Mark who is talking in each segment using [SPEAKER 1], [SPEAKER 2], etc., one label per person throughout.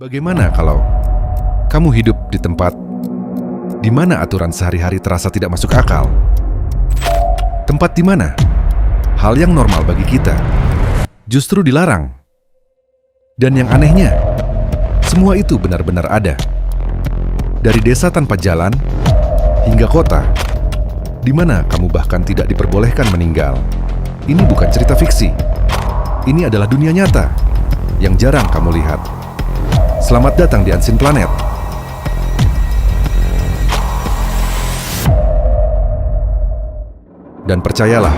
[SPEAKER 1] Bagaimana kalau kamu hidup di tempat di mana aturan sehari-hari terasa tidak masuk akal? Tempat di mana hal yang normal bagi kita justru dilarang. Dan yang anehnya, semua itu benar-benar ada. Dari desa tanpa jalan hingga kota, di mana kamu bahkan tidak diperbolehkan meninggal. Ini bukan cerita fiksi. Ini adalah dunia nyata yang jarang kamu lihat. Selamat datang di Unseen Planet. Dan percayalah,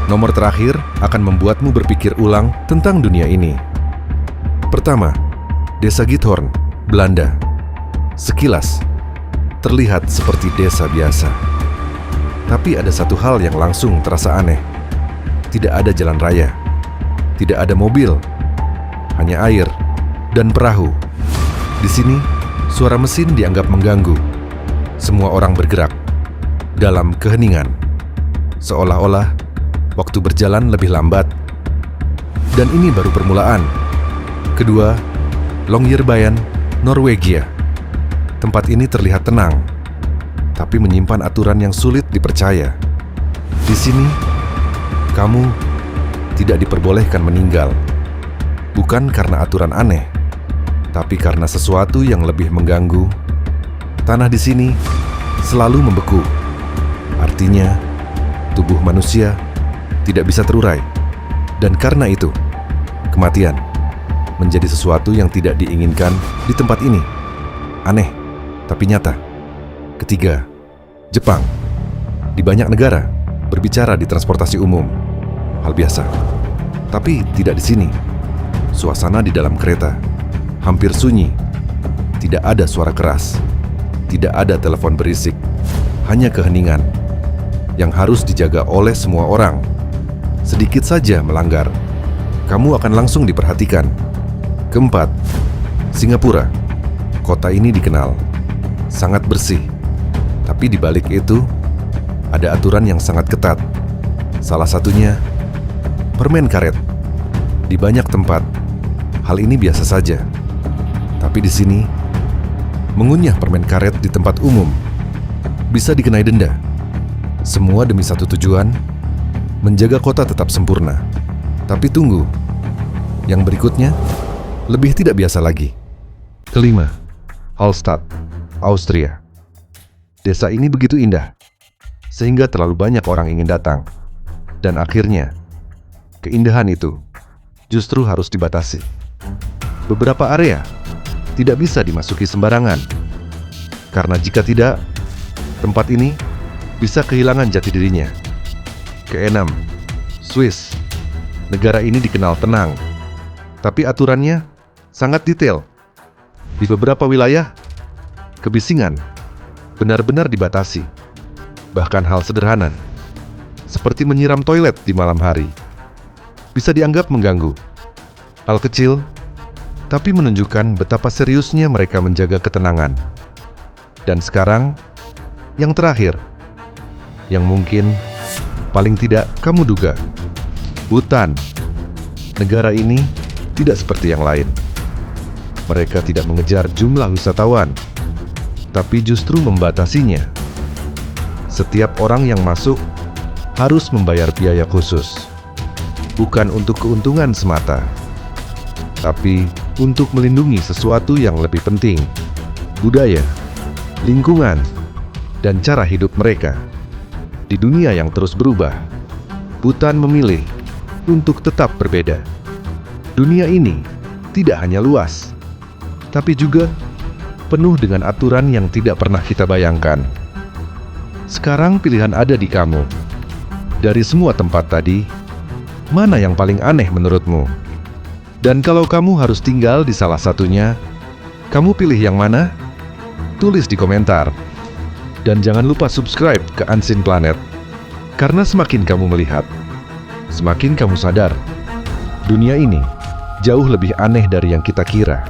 [SPEAKER 1] nomor terakhir akan membuatmu berpikir ulang tentang dunia ini. Pertama, Desa Giethoorn, Belanda. Sekilas, terlihat seperti desa biasa. Tapi ada satu hal yang langsung terasa aneh. Tidak ada jalan raya, tidak ada mobil, hanya air dan perahu. Di sini, suara mesin dianggap mengganggu. Semua orang bergerak dalam keheningan, seolah-olah waktu berjalan lebih lambat. Dan ini baru permulaan. Kedua, Longyearbyen, Norwegia. Tempat ini terlihat tenang, tapi menyimpan aturan yang sulit dipercaya. Di sini, kamu tidak diperbolehkan meninggal. Bukan karena aturan aneh, tapi karena sesuatu yang lebih mengganggu. Tanah di sini selalu membeku. Artinya, tubuh manusia tidak bisa terurai. Dan karena itu, kematian menjadi sesuatu yang tidak diinginkan di tempat ini. Aneh, tapi nyata. Ketiga, Jepang. Di banyak negara, berbicara di transportasi umum hal biasa. Tapi tidak di sini. Suasana di dalam kereta hampir sunyi. Tidak ada suara keras. Tidak ada telepon berisik. Hanya keheningan yang harus dijaga oleh semua orang. Sedikit saja melanggar, kamu akan langsung diperhatikan. Keempat, Singapura. Kota ini dikenal sangat bersih. Tapi di balik itu, ada aturan yang sangat ketat. Salah satunya, permen karet. Di banyak tempat, hal ini biasa saja. Tapi di sini, mengunyah permen karet di tempat umum bisa dikenai denda. Semua demi satu tujuan, menjaga kota tetap sempurna. Tapi tunggu, yang berikutnya lebih tidak biasa lagi. Kelima, Hallstatt, Austria. Desa ini begitu indah, sehingga terlalu banyak orang ingin datang. Dan akhirnya, keindahan itu justru harus dibatasi. Beberapa area tidak bisa dimasuki sembarangan, karena jika tidak, tempat ini bisa kehilangan jati dirinya. Keenam, Swiss. Negara ini dikenal tenang, tapi aturannya sangat detail. Di beberapa wilayah, kebisingan benar-benar dibatasi. Bahkan hal sederhana, seperti menyiram toilet di malam hari, bisa dianggap mengganggu. Hal kecil, tapi menunjukkan betapa seriusnya mereka menjaga ketenangan. Dan sekarang, yang terakhir, yang mungkin paling tidak kamu duga, Bhutan. Negara ini tidak seperti yang lain. Mereka tidak mengejar jumlah wisatawan, tapi justru membatasinya. Setiap orang yang masuk harus membayar biaya khusus, bukan untuk keuntungan semata, tapi untuk melindungi sesuatu yang lebih penting: budaya, lingkungan, dan cara hidup mereka. Di dunia yang terus berubah, Bhutan memilih untuk tetap berbeda. Dunia ini tidak hanya luas, tapi juga penuh dengan aturan yang tidak pernah kita bayangkan. Sekarang pilihan ada di kamu. Dari semua tempat tadi, mana yang paling aneh menurutmu? Dan kalau kamu harus tinggal di salah satunya, kamu pilih yang mana? Tulis di komentar. Dan jangan lupa subscribe ke Unseen Planet. Karena semakin kamu melihat, semakin kamu sadar, dunia ini jauh lebih aneh dari yang kita kira.